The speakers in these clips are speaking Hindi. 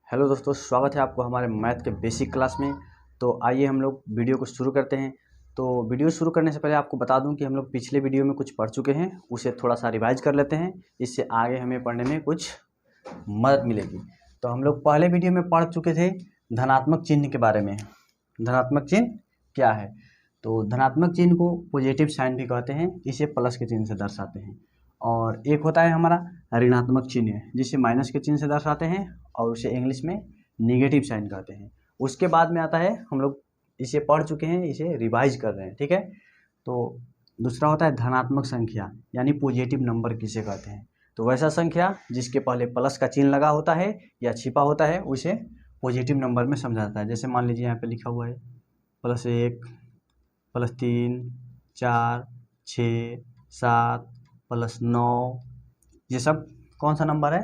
हेलो दोस्तों, स्वागत है आपको हमारे मैथ के बेसिक क्लास में। तो आइए हम लोग वीडियो को शुरू करते हैं। तो वीडियो शुरू करने से पहले आपको बता दूं कि हम लोग पिछले वीडियो में कुछ पढ़ चुके हैं, उसे थोड़ा सा रिवाइज कर लेते हैं। इससे आगे हमें पढ़ने में कुछ मदद मिलेगी। तो हम लोग पहले वीडियो में पढ़ चुके थे धनात्मक चिन्ह के बारे में। धनात्मक चिन्ह क्या है? तो धनात्मक चिन्ह को पॉजिटिव साइन भी कहते हैं, इसे प्लस के चिन्ह से दर्शाते हैं। और एक होता है हमारा ऋणात्मक चिन्ह, जिसे माइनस के चिन्ह से दर्शाते हैं और उसे इंग्लिश में नेगेटिव साइन कहते हैं। उसके बाद में आता है, हम लोग इसे पढ़ चुके हैं, इसे रिवाइज कर रहे हैं, ठीक है। तो दूसरा होता है धनात्मक संख्या, यानी पॉजिटिव नंबर किसे कहते हैं। तो वैसा संख्या जिसके पहले प्लस का चिन्ह लगा होता है या छिपा होता है, उसे पॉजिटिव नंबर में समझा जाता है। जैसे मान लीजिए यहाँ पे लिखा हुआ है +1, +3, 4, 6, 7, +9, ये सब कौन सा नंबर है?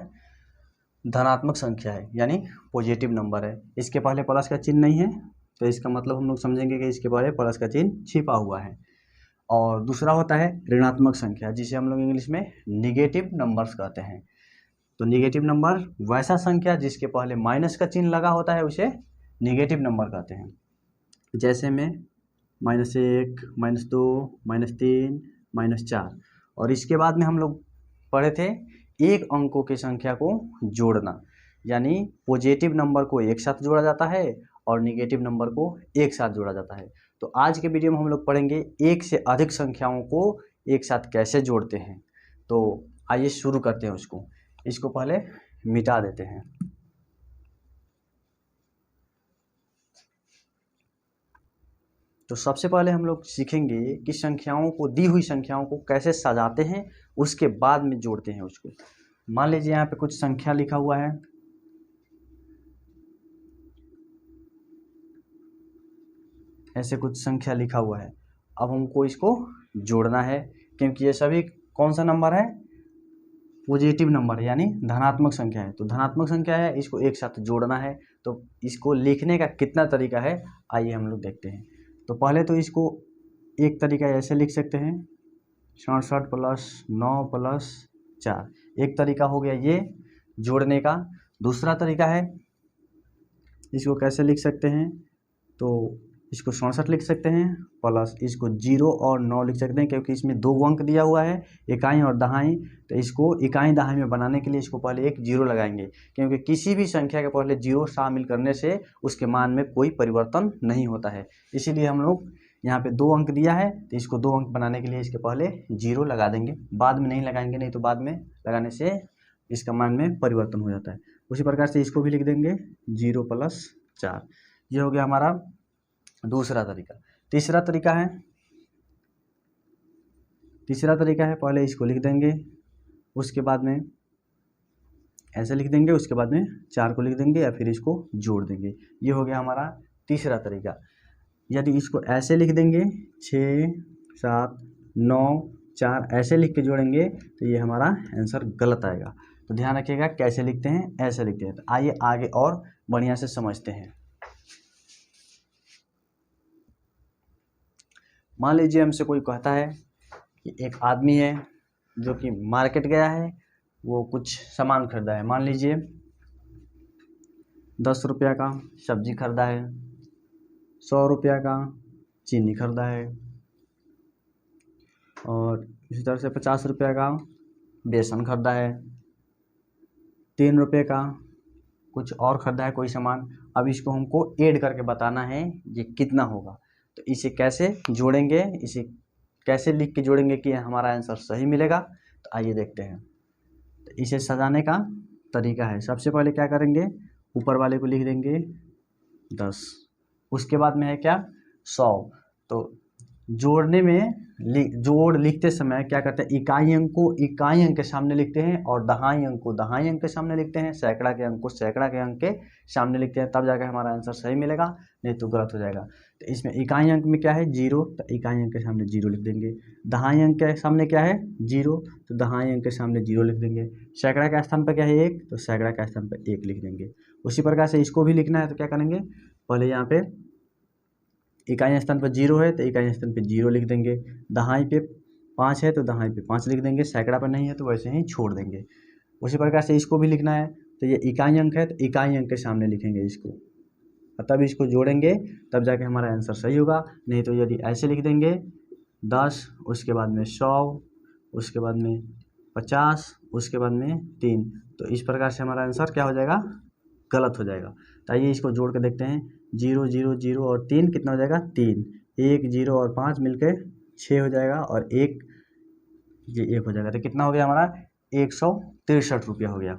धनात्मक संख्या है, यानी पॉजिटिव नंबर है। इसके पहले प्लस का चिन्ह नहीं है, तो इसका मतलब हम लोग समझेंगे कि इसके पहले प्लस का चिन्ह छिपा हुआ है। और दूसरा होता है ऋणात्मक संख्या, जिसे हम लोग इंग्लिश में निगेटिव नंबर्स कहते हैं। तो निगेटिव नंबर वैसा संख्या जिसके पहले माइनस का चिन्ह लगा होता है, उसे निगेटिव नंबर कहते हैं। जैसे में -1, -2, -3, -4। और इसके बाद में हम लोग पढ़े थे एक अंकों की संख्या को जोड़ना, यानी पॉजिटिव नंबर को एक साथ जोड़ा जाता है और निगेटिव नंबर को एक साथ जोड़ा जाता है। तो आज के वीडियो में हम लोग पढ़ेंगे एक से अधिक संख्याओं को एक साथ कैसे जोड़ते हैं। तो आइए शुरू करते हैं उसको। इसको पहले मिटा देते हैं। तो सबसे पहले हम लोग सीखेंगे कि संख्याओं को, दी हुई संख्याओं को कैसे सजाते हैं, उसके बाद में जोड़ते हैं उसको। मान लीजिए यहाँ पे कुछ संख्या लिखा हुआ है, ऐसे कुछ संख्या लिखा हुआ है। अब हमको इसको जोड़ना है, क्योंकि ये सभी कौन सा नंबर है? पॉजिटिव नंबर है, यानी धनात्मक संख्या है। तो धनात्मक संख्या है, इसको एक साथ जोड़ना है। तो इसको लिखने का कितना तरीका है, आइए हम लोग देखते हैं। तो पहले तो इसको एक तरीका ऐसे लिख सकते हैं, 67 + 9 + 4। एक तरीका हो गया ये जोड़ने का। दूसरा तरीका है, इसको कैसे लिख सकते हैं? तो इसको 67 लिख सकते हैं, प्लस इसको 0 और 9 लिख सकते हैं, क्योंकि इसमें 2 अंक दिया हुआ है, इकाई और दहाई। तो इसको इकाई दहाई में बनाने के लिए इसको पहले एक 0 लगाएंगे, क्योंकि किसी भी संख्या के पहले 0 शामिल करने से उसके मान में कोई परिवर्तन नहीं होता है। इसीलिए हम लोग यहाँ पे 2 अंक दिया है, तो इसको 2 अंक बनाने के लिए इसके पहले 0 लगा देंगे। बाद में नहीं लगाएंगे, नहीं तो बाद में लगाने से इसका मान में परिवर्तन हो जाता है। उसी प्रकार से इसको भी लिख देंगे 0 + 4। ये हो गया हमारा दूसरा तरीका। तीसरा तरीका है, पहले इसको लिख देंगे, उसके बाद में ऐसे लिख देंगे, उसके बाद में 4 को लिख देंगे या फिर इसको जोड़ देंगे। ये हो गया हमारा तीसरा तरीका। यदि इसको ऐसे लिख देंगे 6, 7, 9, 4 ऐसे लिख के जोड़ेंगे, तो ये हमारा आंसर गलत आएगा। तो ध्यान रखिएगा कैसे लिखते हैं, ऐसे लिखते हैं। तो आइए आगे और बढ़िया से समझते हैं। मान लीजिए हमसे कोई कहता है कि एक आदमी है जो कि मार्केट गया है, वो कुछ सामान खरीदा है। मान लीजिए 10 रुपया का सब्जी खरीदा है, 100 रुपया का चीनी खरीदा है, और इसी तरह से 50 रुपया का बेसन खरीदा है, 3 रुपये का कुछ और खरीदा है कोई सामान। अब इसको हमको ऐड करके बताना है ये कितना होगा। तो इसे कैसे जोड़ेंगे, इसे कैसे लिख के जोड़ेंगे कि हमारा आंसर सही मिलेगा, तो आइए देखते हैं। तो इसे सजाने का तरीका है, सबसे पहले क्या करेंगे, ऊपर वाले को लिख देंगे 10, उसके बाद में है क्या, 100। तो जोड़ने में जोड़ लिखते समय क्या करते हैं, इकाई अंक को इकाई अंक के सामने लिखते हैं और दहाई अंक को दहाई अंक के सामने लिखते हैं, सैकड़ा के अंक को सैकड़ा के अंक के सामने लिखते हैं, तब जाकर हमारा आंसर सही मिलेगा, नहीं तो गलत हो जाएगा। तो इसमें इकाई अंक में क्या है, 0, तो इकाई अंक के सामने 0 लिख देंगे। दहाई अंक के सामने क्या है, 0, तो दहाई अंक के सामने 0 लिख देंगे। सैकड़ा के स्थान पर क्या है, 1, तो सैकड़ा के स्थान पर 1 लिख देंगे। उसी प्रकार से इसको भी लिखना है, तो क्या करेंगे, पहले यहाँ पे इकाई स्थान पर 0 है, तो इकाई स्थान पे 0 लिख देंगे। दहाई पे 5 है, तो दहाई पे 5 लिख देंगे। सैकड़ा पर नहीं है तो वैसे ही छोड़ देंगे। उसी प्रकार से इसको भी लिखना है, तो ये इकाई अंक है, तो इकाई अंक के सामने लिखेंगे इसको, और तब इसको जोड़ेंगे, तब जाके हमारा आंसर सही होगा। नहीं तो यदि ऐसे लिख देंगे 10, उसके बाद में 100, उसके बाद में 50, उसके बाद में 3, तो इस प्रकार से हमारा आंसर क्या हो जाएगा, गलत हो जाएगा। तो आइए इसको जोड़ के देखते हैं। 0 0 0 और 3 कितना हो जाएगा, 3। 1 0 और 5 मिलकर 6 हो जाएगा, और 1 ये 1 हो जाएगा। तो कितना हो गया हमारा, 163 रुपया हो गया।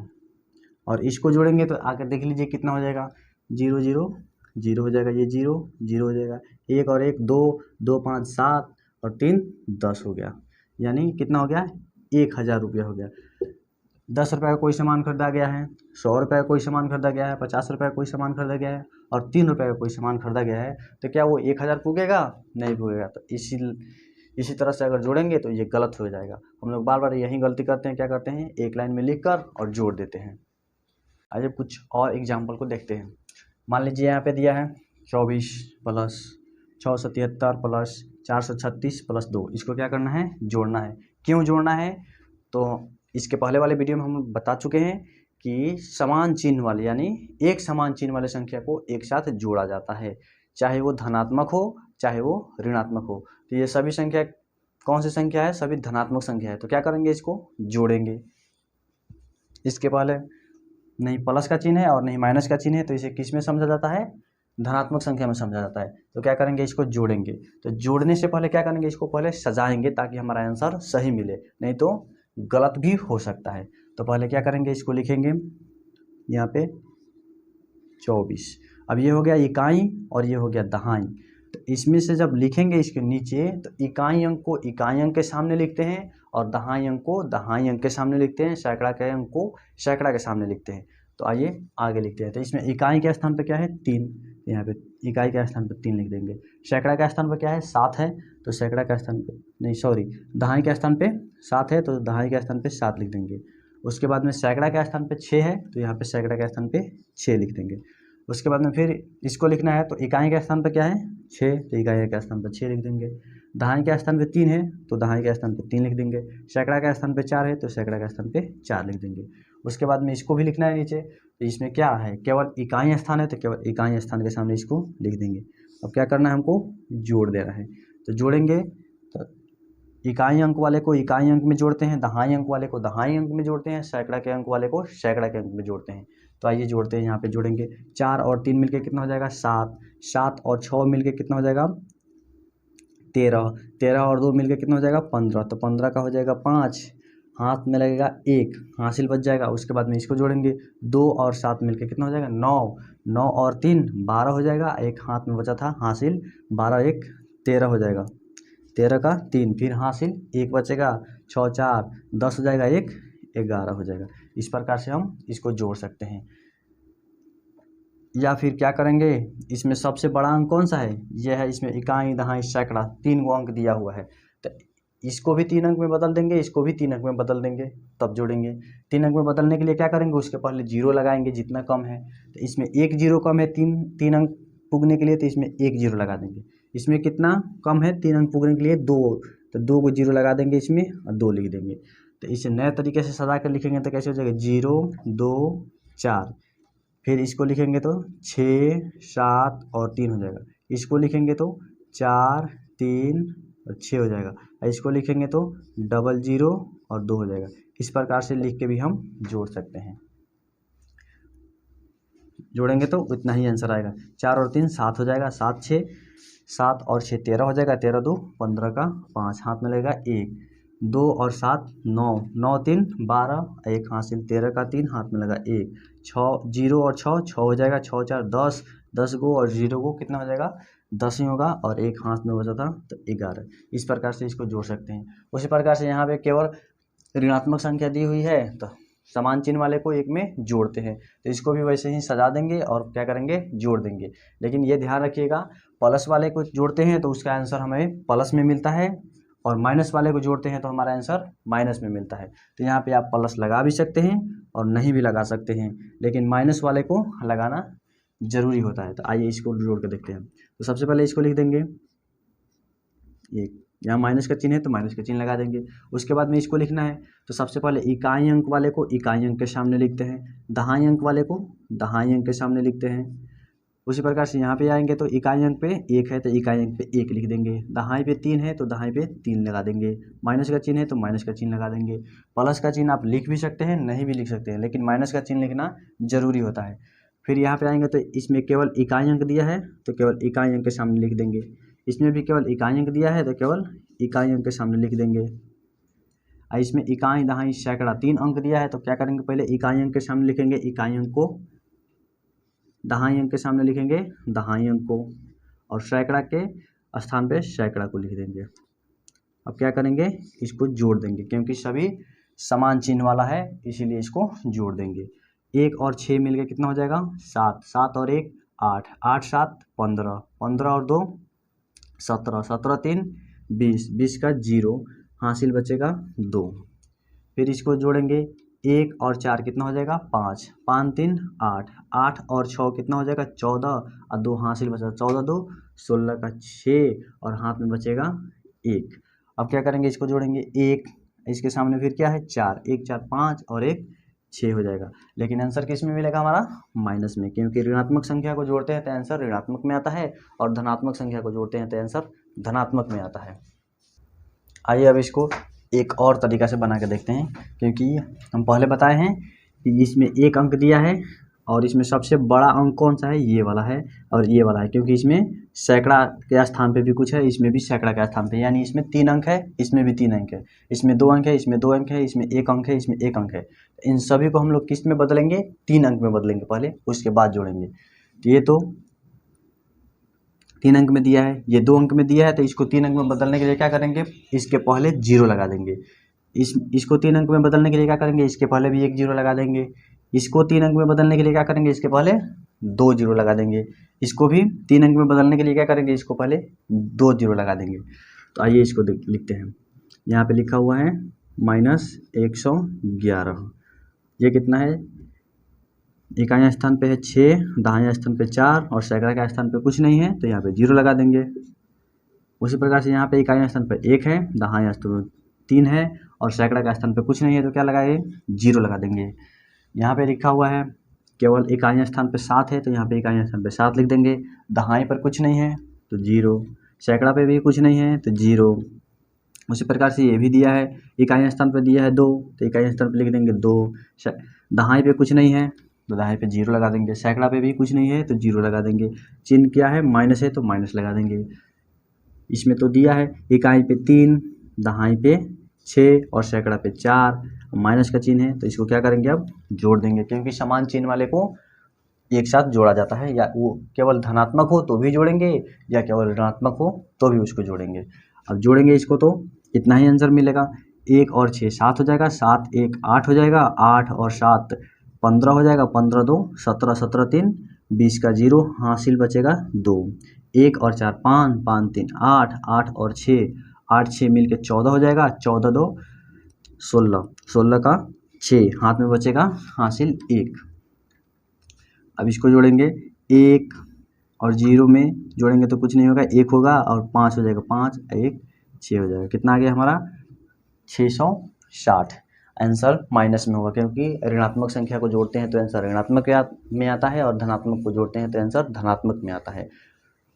और इसको जोड़ेंगे तो आकर देख लीजिए कितना हो जाएगा, 0 0 0 हो जाएगा, ये 0 0 हो जाएगा, 1 और 1 2, 2 5 7 और 3 10 हो गया। यानी कितना हो गया, 1000 रुपया हो गया। 10 रुपये का कोई सामान खरीदा गया है, 100 रुपये का कोई सामान खरीदा गया है, 50 रुपये का कोई सामान खरीदा गया है, और 3 रुपये का कोई सामान खरीदा गया है, तो क्या वो 1000 पुगेगा, नहीं पुगेगा। तो इसी तरह से अगर जोड़ेंगे तो ये गलत हो जाएगा। हम लोग बार बार यही गलती करते हैं, क्या करते हैं, एक लाइन में लिख कर और जोड़ देते हैं। आइए कुछ और एग्जाम्पल को देखते हैं। मान लीजिए यहाँ पे दिया है 24 प्लस 673 प्लस 436 प्लस 2, इसको क्या करना है, जोड़ना है। क्यों जोड़ना है, तो इसके पहले वाले वीडियो में हम बता चुके हैं कि समान चिन्ह वाले, यानी एक समान चिन्ह वाले संख्या को एक साथ जोड़ा जाता है, चाहे वो धनात्मक हो चाहे वो ऋणात्मक हो। तो ये सभी संख्या कौन सी संख्या है, सभी धनात्मक संख्या है। तो क्या करेंगे, इसको जोड़ेंगे। इसके पहले नहीं प्लस का चिन्ह है और नहीं माइनस का चिन्ह है, तो इसे किस में समझा जाता है, धनात्मक संख्या में समझा जाता है। तो क्या करेंगे, इसको जोड़ेंगे। तो जोड़ने से पहले क्या करेंगे, इसको पहले सजाएंगे ताकि हमारा आंसर सही मिले, नहीं तो गलत भी हो सकता है। तो पहले क्या करेंगे, इसको लिखेंगे यहाँ पे 24। अब ये हो गया इकाई और ये हो गया दहाई। तो इसमें से जब लिखेंगे इसके नीचे, तो इकाई अंक को इकाई अंक के सामने लिखते हैं और दहाई अंक को दहाई अंक के सामने लिखते हैं, सैकड़ा के अंक को सैकड़ा के सामने लिखते हैं। तो आइए आगे लिखते हैं। तो इसमें इकाई के स्थान पर क्या है, 3, यहाँ पे इकाई के स्थान पर 3 लिख देंगे। सैकड़ा के स्थान पर क्या है, 7 है, तो सैकड़ा के स्थान पे नहीं, सॉरी, दहाई के स्थान पे 7 है, तो दहाई के स्थान पे 7 लिख देंगे। उसके बाद में सैकड़ा के स्थान पे 6 है, तो यहाँ पे सैकड़ा के स्थान पे 6 लिख देंगे। उसके बाद में फिर इसको लिखना है, तो इकाई के स्थान पर क्या है, 6, तो इकाई के स्थान पर 6 लिख देंगे। दहाई के स्थान पे 3 है, तो दहाई के स्थान पे 3 लिख देंगे। सैकड़ा के स्थान पे 4 है, तो सैकड़ा के स्थान पे 4 लिख देंगे। उसके बाद में इसको भी लिखना है नीचे, तो इसमें क्या है, केवल इकाई स्थान है, तो केवल इकाई स्थान के सामने इसको लिख देंगे। अब क्या करना है, हमको जोड़ देना है। तो जोड़ेंगे, तो इकाई अंक वाले को इकाई अंक में जोड़ते हैं, दहाई अंक वाले को दहाई अंक में जोड़ते हैं, सैकड़ा के अंक वाले को सैकड़ा के अंक में जोड़ते हैं। तो आइए जोड़ते हैं, यहाँ पे जोड़ेंगे। 4 और 3 मिलके कितना हो जाएगा, 7। 7 और 6 मिलके कितना हो जाएगा, 13। 13 और 2 मिलके कितना हो जाएगा, 15। तो 15 का हो जाएगा 5, हाथ में लगेगा 1, हासिल बच जाएगा। उसके बाद में इसको जोड़ेंगे, 2 और 7 मिलके कितना हो जाएगा, 9। 9 और 3 12 हो जाएगा, एक हाथ में बचा था हासिल, 12 1 13 हो जाएगा। 13 का 3, फिर हासिल 1 बचेगा, 6 4 10 हो जाएगा, 1 11 हो जाएगा। इस प्रकार से हम इसको जोड़ सकते हैं। या फिर क्या करेंगे, इसमें सबसे बड़ा अंक कौन सा है, यह है। इसमें इकाई दहाई सैकड़ा 3 गो अंक दिया हुआ है, तो इसको भी 3 अंक में बदल देंगे, इसको भी 3 अंक में बदल देंगे, तब जोड़ेंगे। 3 अंक में बदलने के लिए क्या करेंगे, उसके पहले 0 लगाएंगे जितना कम है। तो इसमें 1 0 कम है, 3 अंक पुगने के लिए, तो इसमें 1 0 लगा देंगे। इसमें कितना कम है, 3 अंक पुगने के लिए 2, तो 2 को 0 लगा देंगे इसमें और 2 लिख देंगे। तो इसे नए तरीके से सजा कर लिखेंगे तो कैसे हो जाएगा, 0 2 4। फिर इसको लिखेंगे तो 6 7 और 3 हो जाएगा। इसको लिखेंगे तो 4 3 और 6 हो जाएगा। और इसको लिखेंगे तो 00 और 2 हो जाएगा। इस प्रकार से लिख के भी हम जोड़ सकते हैं। जोड़ेंगे तो उतना ही आंसर आएगा। 4 और 3 7 हो जाएगा, 7 6 7 और 6 13 हो जाएगा, 13 2 15 का 5, हाथ में लगेगा 1। 2 और 7 9, 9 3 12, 1 हासिल, 13 का 3 हाथ में लगा 1। 6 0 और 6 6 हो जाएगा, 6 4 10, 10 गो और 0 गो कितना हो जाएगा, 10 ही होगा, और 1 हाथ में बचा था तो 11। इस प्रकार से इसको जोड़ सकते हैं। उसी प्रकार से यहाँ पे केवल ऋणात्मक संख्या दी हुई है तो समान चिन्ह वाले को एक में जोड़ते हैं, तो इसको भी वैसे ही सजा देंगे और क्या करेंगे, जोड़ देंगे। लेकिन ये ध्यान रखिएगा, प्लस वाले को जोड़ते हैं तो उसका आंसर हमें प्लस में मिलता है, और माइनस वाले को जोड़ते हैं तो हमारा आंसर माइनस में मिलता है। तो यहाँ पे आप प्लस लगा भी सकते हैं और नहीं भी लगा सकते हैं, लेकिन माइनस वाले को लगाना जरूरी होता है। तो आइए इसको जोड़ कर देखते हैं। तो सबसे पहले इसको लिख देंगे 1, यहाँ माइनस का चिन्ह है तो माइनस का चिन्ह लगा देंगे। उसके बाद में इसको लिखना है तो सबसे पहले इकाई अंक वाले को इकाई अंक के सामने लिखते हैं, दहाई अंक वाले को दहाई अंक के सामने लिखते हैं। उसी प्रकार से यहाँ पे आएंगे तो इकाई अंक पे 1 है तो इकाई अंक पे 1 लिख देंगे, दहाई पे 3 है तो दहाई पे 3 लगा देंगे, माइनस का चिन्ह है तो माइनस का चिन्ह लगा देंगे। प्लस का चिन्ह आप लिख भी सकते हैं, नहीं भी लिख सकते हैं, लेकिन माइनस का चिन्ह लिखना ज़रूरी होता है। फिर यहाँ पे आएंगे तो इसमें केवल इकाई अंक दिया है तो केवल इकाई अंक के सामने लिख देंगे, इसमें भी केवल इकाई अंक दिया है तो केवल इकाई अंक के सामने लिख देंगे। और इसमें इकाई दहाई सैकड़ा 3 अंक दिया है तो क्या करेंगे, पहले इकाई अंक के सामने लिखेंगे इकाई अंक को, दहाई अंक के सामने लिखेंगे दहाई अंक को, और सैकड़ा के स्थान पे सैकड़ा को लिख देंगे। अब क्या करेंगे, इसको जोड़ देंगे, क्योंकि सभी समान चिन्ह वाला है इसीलिए इसको जोड़ देंगे। 1 और 6 मिल के कितना हो जाएगा 7, 7 और 1 8, 8 7 15, 15 और 2 17, 17 3 20, 20 का 0 हासिल बचेगा 2। फिर इसको जोड़ेंगे 1 और 4 कितना हो जाएगा 5, 5 3 8, 8 और 6 कितना हो जाएगा 14 और 2 हासिल बचा 14 2 16 का 6 और हाथ में बचेगा 1। अब क्या करेंगे, इसको जोड़ेंगे 1, इसके सामने फिर क्या है 4, 1 4 5 और 1 6 हो जाएगा। लेकिन आंसर किस में मिलेगा हमारा माइनस में, क्योंकि ऋणात्मक संख्या को जोड़ते हैं तो आंसर ऋणात्मक में आता है और धनात्मक संख्या को जोड़ते हैं तो आंसर धनात्मक में आता है। आइए अब इसको एक और तरीका से बना के देखते हैं, क्योंकि हम पहले बताए हैं कि इसमें 1 अंक दिया है और इसमें सबसे बड़ा अंक कौन सा है, ये वाला है और ये वाला है, क्योंकि इसमें सैकड़ा के स्थान पे भी कुछ है, इसमें भी सैकड़ा के स्थान पे, यानी इसमें 3 अंक है, इसमें भी 3 अंक है, इसमें 2 अंक है, इसमें 2 अंक है, इसमें 1 अंक है, इसमें 1 अंक है। इन सभी को हम लोग किस में बदलेंगे, 3 अंक में बदलेंगे पहले, उसके बाद जोड़ेंगे। तो ये तो 3 अंक में दिया है, ये 2 अंक में दिया है, तो इसको 3 अंक में बदलने के लिए क्या करेंगे, इसके पहले 0 लगा देंगे। इसको 3 अंक में बदलने के लिए क्या करेंगे, इसके पहले भी 1 0 लगा देंगे। इसको 3 अंक में बदलने के लिए क्या करेंगे, इसके पहले 2 0 लगा देंगे। इसको भी 3 अंक में बदलने के लिए क्या करेंगे, इसको पहले 2 0 लगा देंगे। तो आइए इसको लिखते हैं। यहाँ पे लिखा हुआ है -111, ये कितना है, इकाई स्थान पे है 6, दहाई स्थान पे 4 और सैकड़ा के स्थान पे कुछ नहीं है तो यहाँ पे 0 लगा देंगे। उसी प्रकार से यहाँ पे इकाई स्थान पे 1 है, दहाई स्थान पे 3 है और सैकड़ा के स्थान पे कुछ नहीं है तो क्या लगाएंगे, 0 लगा देंगे। यहाँ पे लिखा हुआ है केवल इकाई स्थान पे 7 है तो यहाँ पे इकाई स्थान पे 7 लिख देंगे, दहाई पर कुछ नहीं है तो 0, सैकड़ा पे भी कुछ नहीं है तो 0। उसी प्रकार से ये भी दिया है, इकाई स्थान पे दिया है 2 तो इकाई स्थान पे लिख देंगे 2, दहाई पे कुछ नहीं है तो दहाई पे 0 लगा देंगे, सैकड़ा पे भी कुछ नहीं है तो 0 लगा देंगे। चिन्ह क्या है, माइनस है तो माइनस लगा देंगे। इसमें तो दिया है इकाई पे 3, दहाई पे 6 और सैकड़ा पे 4, माइनस का चिन्ह है तो इसको क्या करेंगे, अब जोड़ देंगे, क्योंकि समान चिन्ह वाले को एक साथ जोड़ा जाता है, या वो केवल धनात्मक हो तो भी जोड़ेंगे या केवल ऋणात्मक हो तो भी उसको जोड़ेंगे। अब जोड़ेंगे इसको तो इतना ही आंसर मिलेगा, 1 और 6 7 हो जाएगा, 7 1 8 हो जाएगा, 8 और 7 15 हो जाएगा, 15 2 17, 17 3 20 का 0 हासिल बचेगा 2, 1 और 4 5, 5 3 8, 8 और 6 8 6 मिल के 14 हो जाएगा, 14 2 16, 16 का 6 हाथ में बचेगा हासिल 1। अब इसको जोड़ेंगे, 1 और 0 में जोड़ेंगे तो कुछ नहीं होगा, 1 होगा और 5 हो जाएगा, 5 1 6 हो जाएगा। कितना आ गया हमारा 660। आंसर माइनस में होगा, क्योंकि ऋणात्मक संख्या को जोड़ते हैं तो आंसर ऋणात्मक में आता है और धनात्मक को जोड़ते हैं तो आंसर धनात्मक में आता है।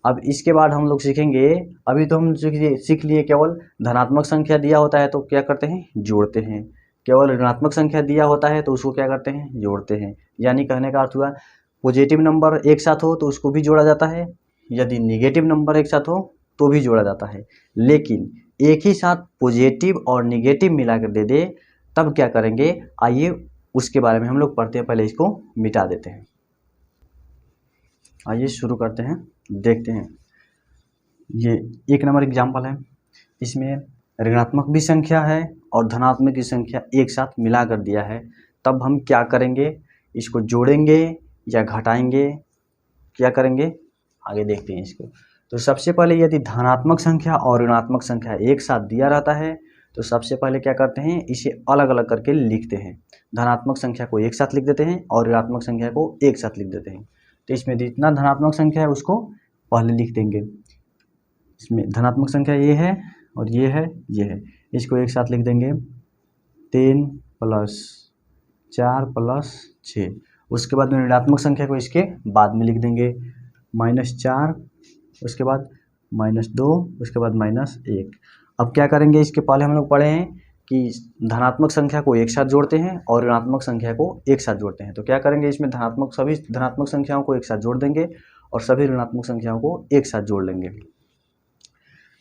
अब इसके बाद हम लोग सीखेंगे, अभी तो हम सीख लिए केवल धनात्मक संख्या दिया होता है तो क्या करते हैं, जोड़ते हैं, केवल ऋणात्मक संख्या दिया होता है तो उसको क्या करते हैं, जोड़ते हैं। यानी कहने का अर्थ हुआ पॉजिटिव नंबर एक साथ हो तो उसको भी जोड़ा जाता है, यदि निगेटिव नंबर एक साथ हो तो भी जोड़ा जाता है, लेकिन एक ही साथ पॉजिटिव और निगेटिव मिलाकर दे दे तब क्या करेंगे, आइए उसके बारे में हम लोग पढ़ते हैं। पहले इसको मिटा देते हैं, आइए शुरू करते हैं, देखते हैं। ये 1 नंबर एग्जाम्पल है, इसमें ऋणात्मक भी संख्या है और धनात्मक की संख्या एक साथ मिला कर दिया है, तब हम क्या करेंगे, इसको जोड़ेंगे या घटाएंगे, क्या करेंगे आगे देखते हैं इसको। तो सबसे पहले यदि धनात्मक संख्या और ऋणात्मक संख्या एक साथ दिया रहता है तो सबसे पहले क्या करते हैं, इसे अलग अलग करके लिखते हैं। धनात्मक संख्या को एक साथ लिख देते हैं और ऋणात्मक संख्या को एक साथ लिख देते हैं। तो इसमें जितना धनात्मक संख्या है उसको पहले लिख देंगे, इसमें धनात्मक संख्या ये है और ये है, इसको एक साथ लिख देंगे 3 + 4 + 6। उसके बाद में ऋणात्मक संख्या को इसके बाद में लिख देंगे -4, उसके बाद -2, उसके बाद -1। अब क्या करेंगे, इसके पहले हम लोग पढ़े हैं कि धनात्मक संख्या को एक साथ जोड़ते हैं और ऋणात्मक संख्या को एक साथ जोड़ते हैं। तो क्या करेंगे, इसमें सभी धनात्मक संख्याओं को एक साथ जोड़ देंगे और सभी ऋणात्मक संख्याओं को एक साथ जोड़ लेंगे।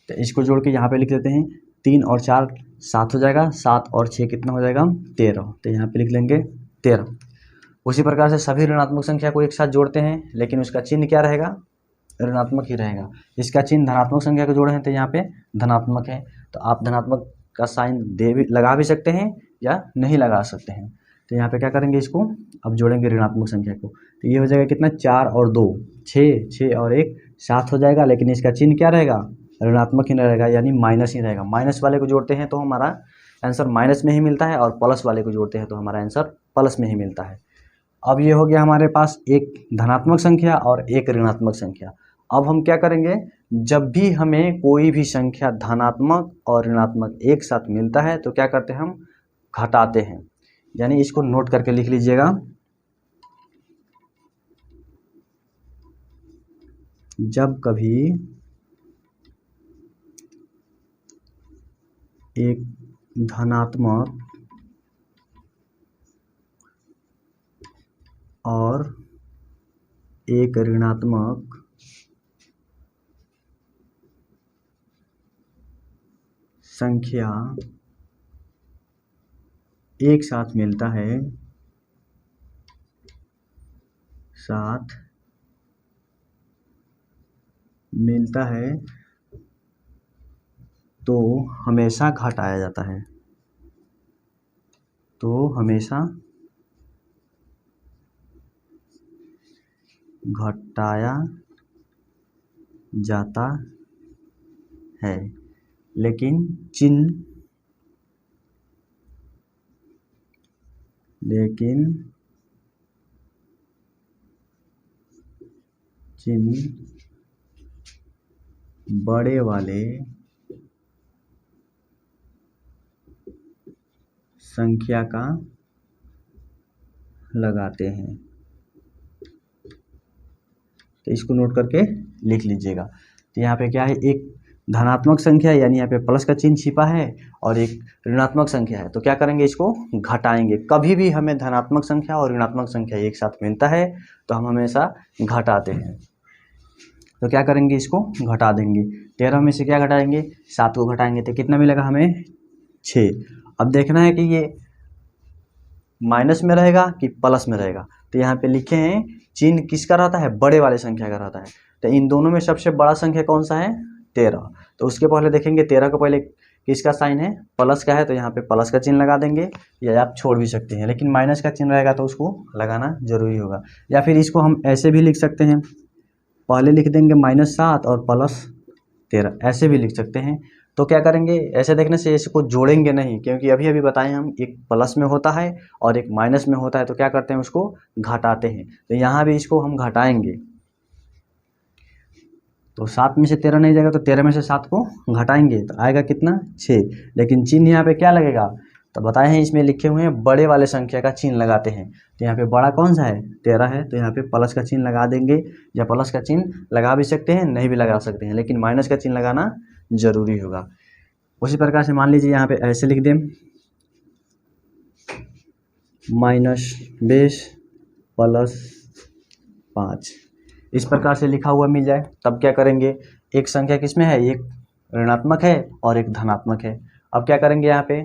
तो इसको जोड़ के यहाँ पे लिख देते हैं 3 और 4 7 हो जाएगा, 7 और 6 कितना हो जाएगा 13। तो यहाँ पे लिख लेंगे 13। उसी प्रकार से सभी ऋणात्मक संख्या को एक साथ जोड़ते हैं, लेकिन उसका चिन्ह क्या रहेगा, ऋणात्मक ही रहेगा। इसका चिन्ह धनात्मक संख्या को जोड़े हैं तो यहाँ पे धनात्मक है, तो आप धनात्मक का साइन लगा भी सकते हैं या नहीं लगा सकते हैं। तो यहाँ पे क्या करेंगे, इसको अब जोड़ेंगे ऋणात्मक संख्या को। तो ये हो जाएगा कितना, 4 और 2 6, 6 और 1 7 हो जाएगा, लेकिन इसका चिन्ह क्या रहेगा, ऋणात्मक ही रहेगा, यानी माइनस ही रहेगा। माइनस वाले को जोड़ते हैं तो हमारा आंसर माइनस में ही मिलता है और प्लस वाले को जोड़ते हैं तो हमारा आंसर प्लस में ही मिलता है। अब ये हो गया हमारे पास एक धनात्मक संख्या और एक ऋणात्मक संख्या। अब हम क्या करेंगे, जब भी हमें कोई भी संख्या धनात्मक और ऋणात्मक एक साथ मिलता है तो क्या करते हैं, हम घटाते हैं। यानी इसको नोट करके लिख लीजिएगा, जब कभी एक धनात्मक और एक ऋणात्मक संख्या एक साथ मिलता है तो हमेशा घटाया जाता है, तो हमेशा घटाया जाता है, लेकिन चिन्ह बड़े वाले संख्या का लगाते हैं। तो इसको नोट करके लिख लीजिएगा। तो यहाँ पे क्या है, एक धनात्मक संख्या यानी यहाँ पे प्लस का चिन्ह छिपा है और एक ऋणात्मक संख्या है, तो क्या करेंगे, इसको घटाएंगे। कभी भी हमें धनात्मक संख्या और ऋणात्मक संख्या एक साथ मिलता है तो हम हमेशा घटाते हैं। तो क्या करेंगे, इसको घटा देंगे। 13 में से क्या घटाएंगे, 7 को घटाएंगे तो कितना मिलेगा हमें 6। अब देखना है कि ये माइनस में रहेगा कि प्लस में रहेगा। तो यहाँ पे लिखे हैं चिन्ह किसका रहता है, बड़े वाले संख्या का रहता है। तो इन दोनों में सबसे बड़ा संख्या कौन सा है, 13। तो उसके पहले देखेंगे 13 को पहले किसका साइन है, प्लस का है, तो यहाँ पे प्लस का चिन्ह लगा देंगे, या आप छोड़ भी सकते हैं, लेकिन माइनस का चिन्ह रहेगा तो उसको लगाना जरूरी होगा। या फिर इसको हम ऐसे भी लिख सकते हैं, पहले लिख देंगे -7 और +13, ऐसे भी लिख सकते हैं। तो क्या करेंगे, ऐसे देखने से इसको जोड़ेंगे नहीं, क्योंकि अभी अभी बताएं हम, एक प्लस में होता है और एक माइनस में होता है, तो क्या करते हैं, उसको घटाते हैं। तो यहाँ भी इसको हम घटाएंगे, तो 7 में से 13 नहीं जाएगा तो 13 में से 7 को घटाएंगे तो आएगा कितना, 6। लेकिन चिन्ह यहाँ पे क्या लगेगा, तो बताए हैं इसमें लिखे हुए हैं बड़े वाले संख्या का चिन्ह लगाते हैं। तो यहाँ पे बड़ा कौन सा है, 13 है, तो यहाँ पे प्लस का चिन्ह लगा देंगे, या प्लस का चिन्ह लगा भी सकते हैं, नहीं भी लगा सकते हैं, लेकिन माइनस का चिन्ह लगाना जरूरी होगा। उसी प्रकार से मान लीजिए यहाँ पे ऐसे लिख दें, -20 + 5, इस प्रकार से लिखा हुआ मिल जाए। तब क्या करेंगे, एक संख्या किसमें है, एक ऋणात्मक है और एक धनात्मक है। अब क्या करेंगे यहाँ पे,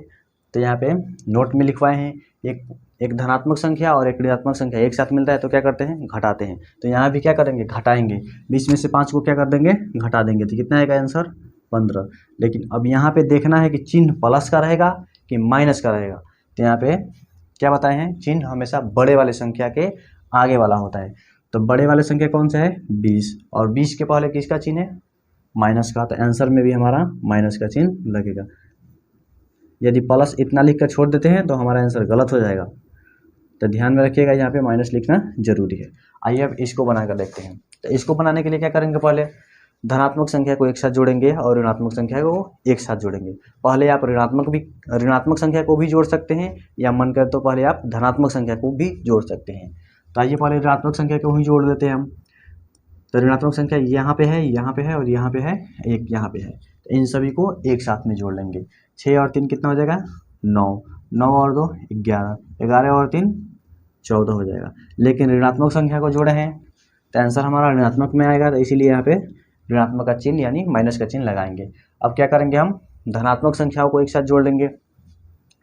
तो यहाँ पे नोट में लिखवाए हैं, एक धनात्मक संख्या और एक ऋणात्मक संख्या एक साथ मिलता है तो क्या करते हैं, घटाते हैं। तो यहाँ भी क्या करेंगे, घटाएंगे। 20 में से 5 को क्या कर देंगे, घटा देंगे, तो कितना आएगा आंसर, 15। लेकिन अब यहाँ पे देखना है कि चिन्ह प्लस का रहेगा कि माइनस का रहेगा। तो यहाँ पे क्या बताए हैं, चिन्ह हमेशा बड़े वाले संख्या के आगे वाला होता है। तो बड़े वाले संख्या कौन सा है, 20, और 20 के पहले किसका चिन्ह है, माइनस का, तो आंसर में भी हमारा माइनस का चिन्ह लगेगा। यदि प्लस इतना लिख कर छोड़ देते हैं तो हमारा आंसर गलत हो जाएगा, तो ध्यान में रखिएगा, यहाँ पे माइनस लिखना जरूरी है। आइए अब इसको बनाकर देखते हैं। तो इसको बनाने के लिए क्या करेंगे, पहले धनात्मक संख्या को एक साथ जोड़ेंगे और ऋणात्मक संख्या को एक साथ जोड़ेंगे। पहले आप ऋणात्मक संख्या को भी जोड़ सकते हैं, या मन करे तो पहले आप धनात्मक संख्या को भी जोड़ सकते हैं। तो आइए पहले ऋणात्मक संख्या को ही जोड़ देते हैं हम। तो ऋणात्मक संख्या यहाँ पे है, यहाँ पे है और यहाँ पे है, एक यहाँ पे है। तो इन सभी को एक साथ में जोड़ लेंगे। 6 और 3 कितना हो जाएगा? 9। 9 और 2 11। 11 और 3 14 हो जाएगा। लेकिन ऋणात्मक संख्या को जोड़े हैं तो आंसर हमारा ऋणात्मक में आएगा, तो इसीलिए यहाँ पे ऋणात्मक का चिन्ह यानी माइनस का चिन्ह लगाएंगे। अब क्या करेंगे, हम धनात्मक संख्याओं को एक साथ जोड़ लेंगे।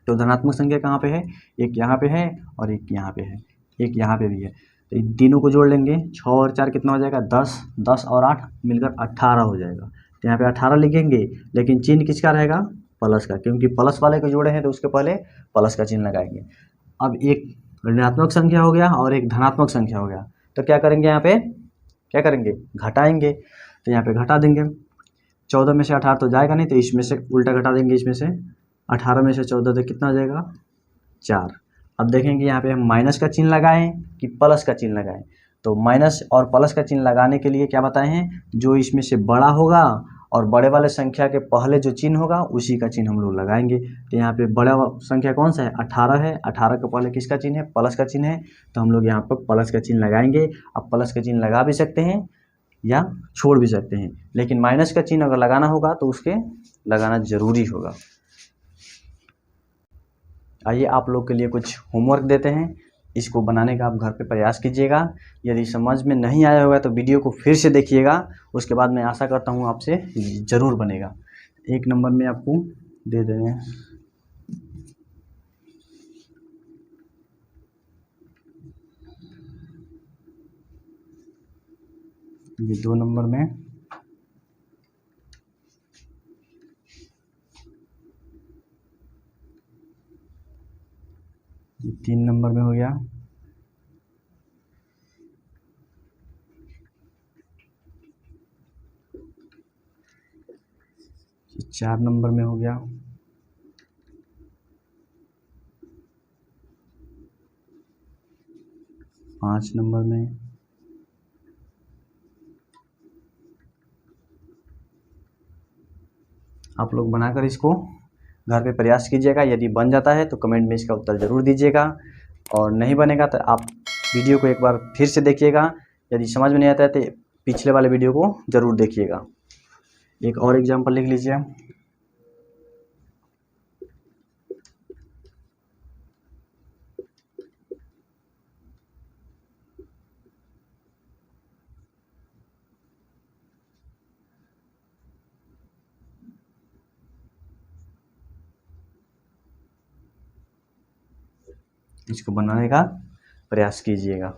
तो धनात्मक संख्या कहाँ पे है? एक यहाँ पे है और एक यहाँ पे है, एक यहाँ पे भी है। तो इन तीनों को जोड़ लेंगे। 6 और 4 कितना हो जाएगा? 10। 10 और 8 मिलकर 18 हो जाएगा। तो यहाँ पे 18 लिखेंगे, लेकिन चिन्ह किसका रहेगा? प्लस का, क्योंकि प्लस वाले को जोड़े हैं तो उसके पहले प्लस का चिन्ह लगाएंगे। अब एक ऋणात्मक संख्या हो गया और एक धनात्मक संख्या हो गया, तो क्या करेंगे, यहाँ पे क्या करेंगे? घटाएंगे। तो यहाँ पे घटा देंगे। 14 में से 18 तो जाएगा नहीं, तो इसमें से उल्टा घटा देंगे। इसमें से 18 में से 14 तो कितना हो जाएगा? 4। अब देखेंगे यहाँ पे हम माइनस का चिन्ह लगाएं कि प्लस का चिन्ह लगाएं। तो माइनस और प्लस का चिन्ह लगाने के लिए क्या बताए हैं? जो इसमें से बड़ा होगा और बड़े वाले संख्या के पहले जो चिन्ह होगा उसी का चिन्ह हम लोग लगाएंगे। तो यहाँ पे बड़ा संख्या कौन सा है? 18 है। 18 के पहले किसका चिन्ह है? प्लस का चिन्ह है। तो हम लोग यहाँ पर प्लस का चिन्ह लगाएंगे। अब प्लस का चिन्ह लगा भी सकते हैं या छोड़ भी सकते हैं, लेकिन माइनस का चिन्ह अगर लगाना होगा तो उसके लगाना जरूरी होगा। आइए आप लोग के लिए कुछ होमवर्क देते हैं, इसको बनाने का आप घर पे प्रयास कीजिएगा। यदि समझ में नहीं आया होगा तो वीडियो को फिर से देखिएगा, उसके बाद मैं आशा करता हूँ आपसे ज़रूर बनेगा। 1 नंबर में आपको दे देंगे, ये 2 नंबर में, ये 3 नंबर में हो गया, ये 4 नंबर में हो गया, 5 नंबर में, आप लोग बनाकर इसको घर पे प्रयास कीजिएगा। यदि बन जाता है तो कमेंट में इसका उत्तर ज़रूर दीजिएगा, और नहीं बनेगा तो आप वीडियो को एक बार फिर से देखिएगा। यदि समझ में नहीं आता है तो पिछले वाले वीडियो को ज़रूर देखिएगा। एक और एग्जाम्पल लिख लीजिए। इसको बनाने का प्रयास कीजिएगा।